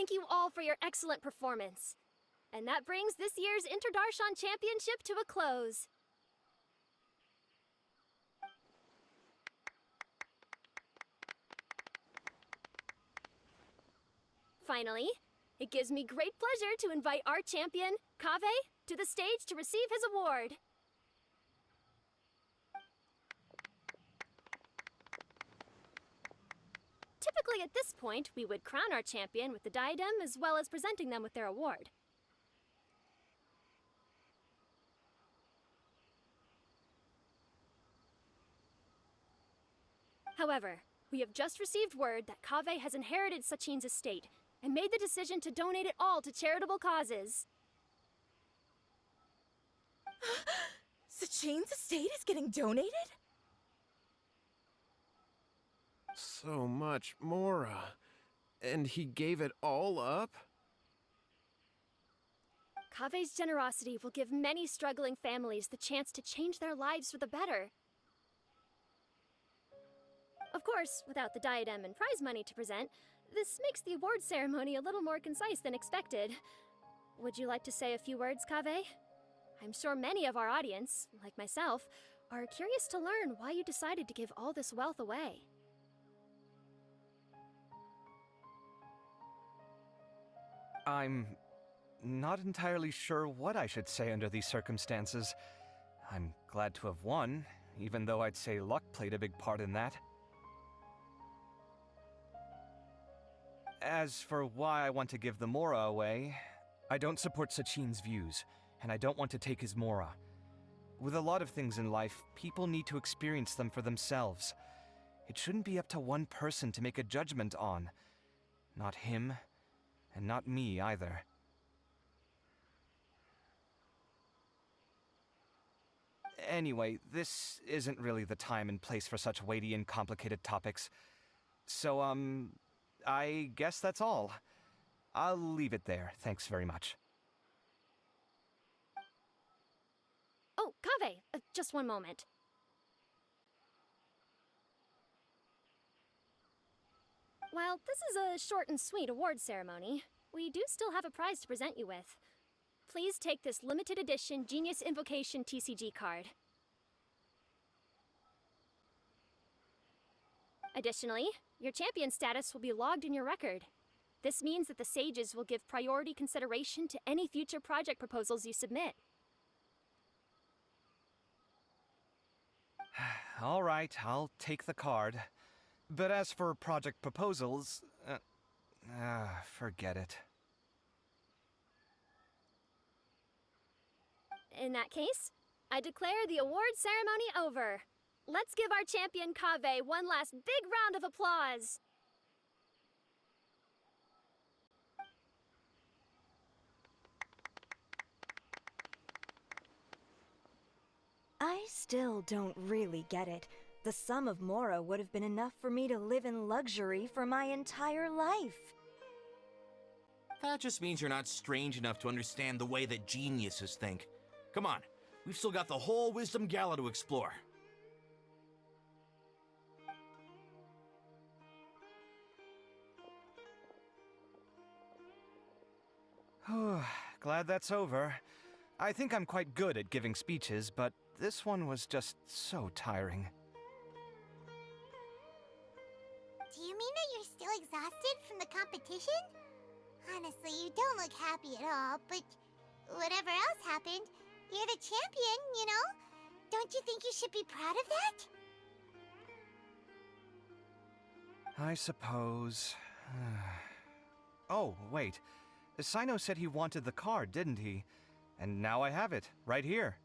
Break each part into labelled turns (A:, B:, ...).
A: thank you all for your excellent performance. And that brings this year's Interdarshan Championship to a close. Finally, it gives me great pleasure to invite our champion, Kaveh, to the stage to receive his award. Typically at this point, we would crown our champion with the diadem as well as presenting them with their award. However, we have just received word that Kaveh has inherited Sachin's estate and made the decision to donate it all to charitable causes.
B: Sachin's estate is getting donated?
C: So much Mora. And he gave it all up?
A: Kaveh's generosity will give many struggling families the chance to change their lives for the better. Of course, without the diadem and prize money to present, this makes the award ceremony a little more concise than expected. Would you like to say a few words, Kaveh? I'm sure many of our audience, like myself, are curious to learn why you decided to give all this wealth away.
D: I'm not entirely sure what I should say under these circumstances. I'm glad to have won, even though I'd say luck played a big part in that. As for why I want to give the Mora away, I don't support Sachin's views, and I don't want to take his Mora. With a lot of things in life, people need to experience them for themselves. It shouldn't be up to one person to make a judgment on. Not him, and not me either. Anyway, this isn't really the time and place for such weighty and complicated topics. So, I guess that's all. I'll leave it there. Thanks very much.
A: Oh, Kaveh, just one moment. While this is a short and sweet award ceremony, we do still have a prize to present you with. Please take this limited edition Genius Invocation TCG card. Additionally, your champion status will be logged in your record. This means that the sages will give priority consideration to any future project proposals you submit.
D: All right, I'll take the card. But as for project proposals, forget it.
A: In that case, I declare the award ceremony over. Let's give our champion Kaveh one last big round of applause.
B: I still don't really get it. The sum of Mora would have been enough for me to live in luxury for my entire life.
E: That just means you're not strange enough to understand the way that geniuses think. Come on, we've still got the whole Wisdom Gala to explore.
D: Glad that's over. I think I'm quite good at giving speeches, but this one was just so tiring.
F: Do you mean that you're still exhausted from the competition? Honestly, you don't look happy at all, but whatever else happened, you're the champion, you know? Don't you think you should be proud of that?
D: I suppose. Oh, wait. Sino said he wanted the card, didn't he? And now I have it, right here.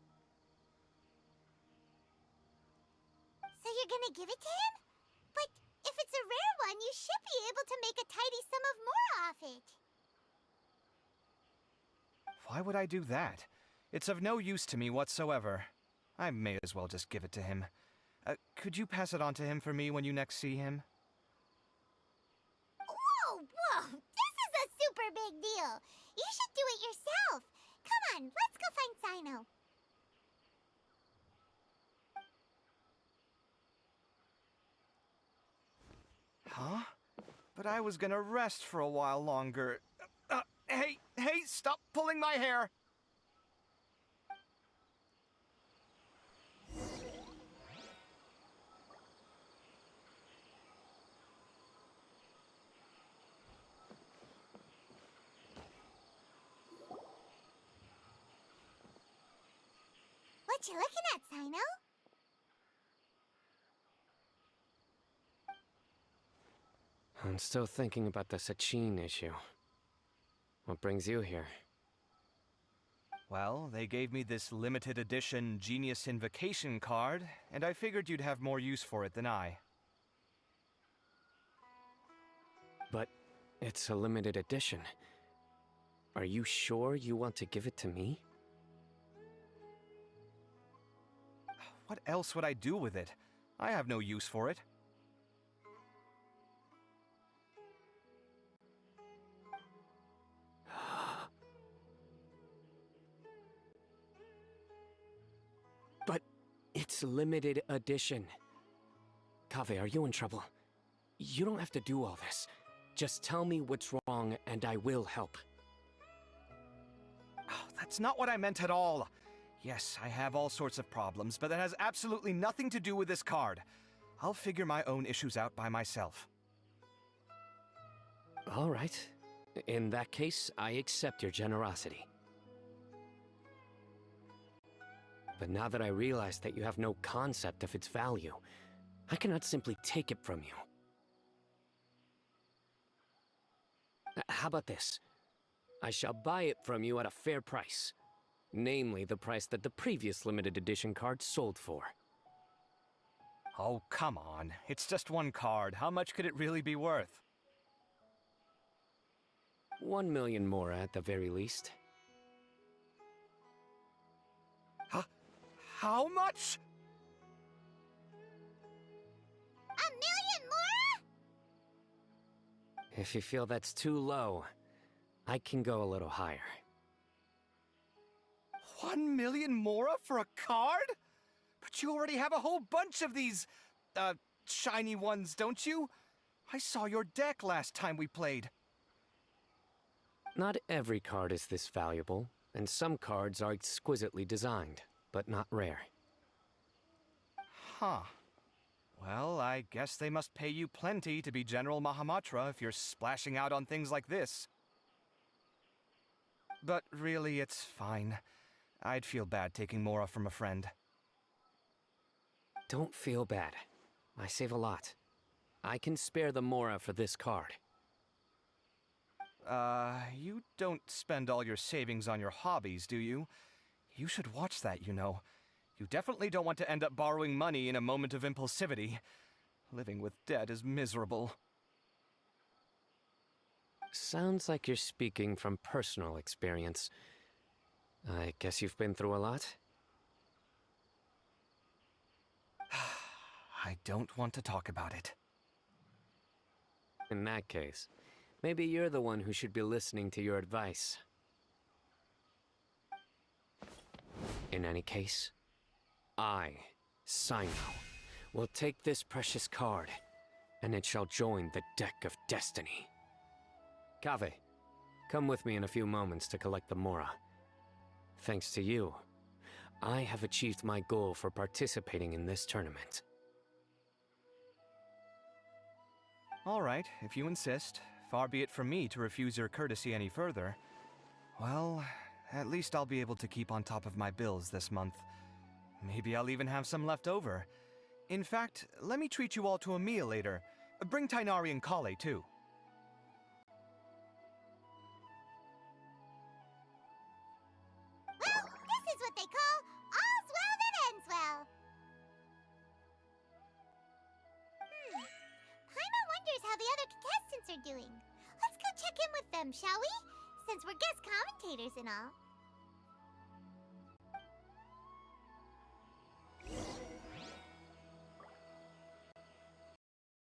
F: So you're gonna give it to him? But if it's a rare one, you should be able to make a tidy sum of more off it.
D: Why would I do that? It's of no use to me whatsoever. I may as well just give it to him. Could you pass it on to him for me when you next see him?
F: Whoa, whoa! This is a super big deal! You should do it yourself! Come on, let's go find Sino.
D: Huh? But but I was gonna rest for a while longer. Hey, stop pulling my hair!
F: What you looking at, Sino?
G: I'm still thinking about the Sachin issue. What brings you here?
D: Well, they gave me this limited edition Genius Invocation card, and I figured you'd have more use for it than I.
G: But it's a limited edition. Are you sure you want to give it to me?
D: What else would I do with it? I have no use for it.
G: But it's limited edition. Kaveh, are you in trouble? You don't have to do all this. Just tell me what's wrong and I will help.
D: Oh, that's not what I meant at all. Yes, I have all sorts of problems, but that has absolutely nothing to do with this card. I'll figure my own issues out by myself.
G: All right. In that case, I accept your generosity. But now that I realize that you have no concept of its value, I cannot simply take it from you. How about this? I shall buy it from you at a fair price. Namely, the price that the previous limited edition card sold for.
D: Oh, come on. It's just one card. How much could it really be worth?
G: 1 million mora at the very least.
D: How much?
F: 1,000,000 more?
G: If you feel that's too low, I can go a little higher.
D: 1 million mora for a card? But you already have a whole bunch of these, shiny ones, don't you? I saw your deck last time we played.
G: Not every card is this valuable, and some cards are exquisitely designed, but not rare.
D: Huh. Well, I guess they must pay you plenty to be General Mahamatra if you're splashing out on things like this. But really, it's fine. I'd feel bad taking Mora from a friend.
G: Don't feel bad. I save a lot. I can spare the mora for this card.
D: You don't spend all your savings on your hobbies, do you? You should watch that, you know. You definitely don't want to end up borrowing money in a moment of impulsivity. Living with debt is miserable.
G: Sounds like you're speaking from personal experience. I guess you've been through a lot?
D: I don't want to talk about it.
G: In that case, maybe you're the one who should be listening to your advice. In any case, I, Sino, will take this precious card, and it shall join the deck of destiny. Kaveh, come with me in a few moments to collect the mora. Thanks to you, I have achieved my goal for participating in this tournament.
D: All right, if you insist. Far be it from me to refuse your courtesy any further. Well, at least I'll be able to keep on top of my bills this month. Maybe I'll even have some left over. In fact, let me treat you all to a meal later. Bring Tainari and Kale, too.
F: Well, this is what they call all's well that ends well. Paimon wonders how the other contestants are doing. Let's go check in with them, shall we? Since we're guest commentators and all.